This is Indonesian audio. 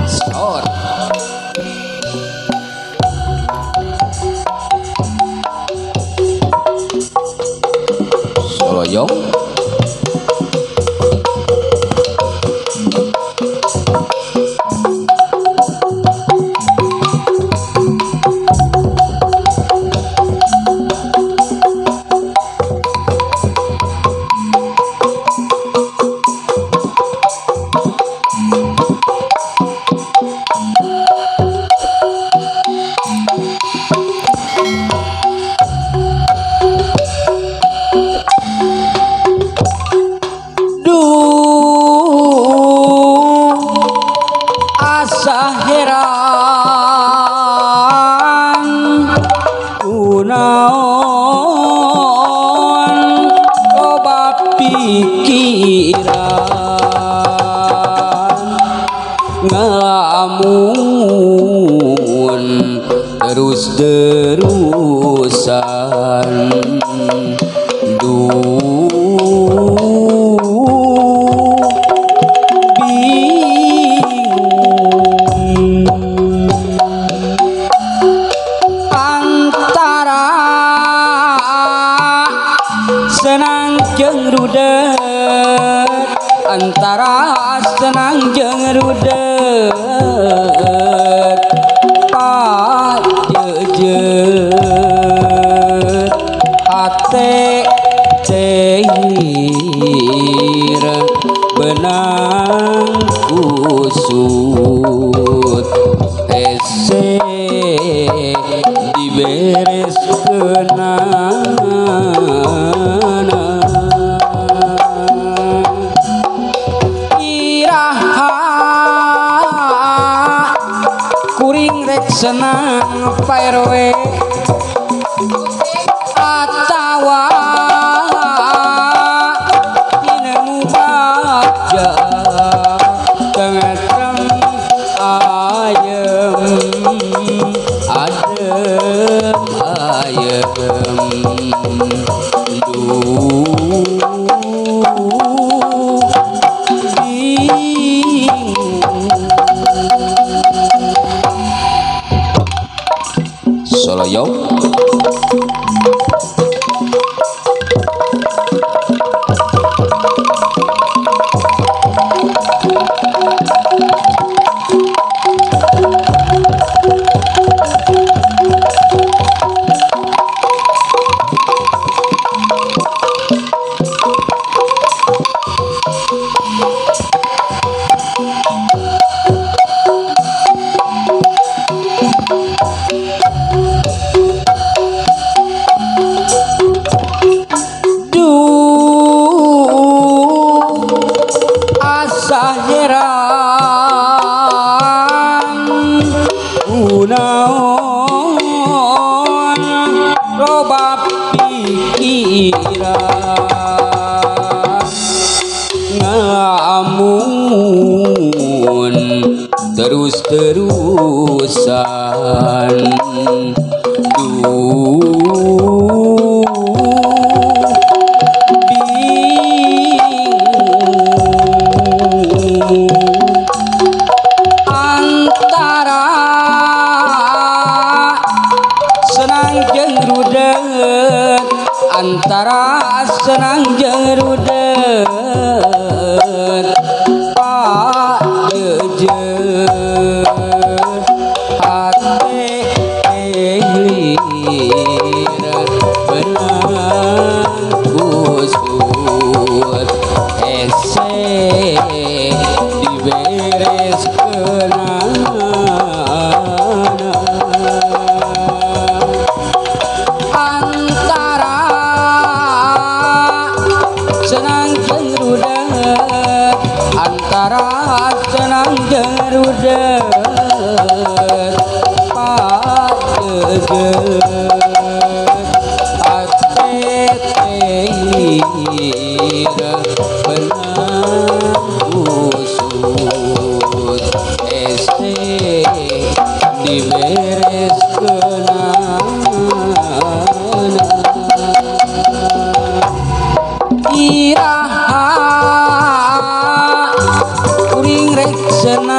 Sor. Soloyong. Terus-terusan antara senang jeung rudet, antara senang jeung rudet, hate cehir benang kusut ese diberes kenana iraha kuring rek senang paerwe atawa dinemu baja tengetrem ayem adem ayem Soloyong. Ngamun terus-terusan antara senang jeung rudet, antara senang jeung rudet pajejet hate ehlir benang kusut ese diberes kenana antara senang jeung rudet, antara senang jeung rudet pajejet hate tehir benang kusut ese diberes kenana iraha Senang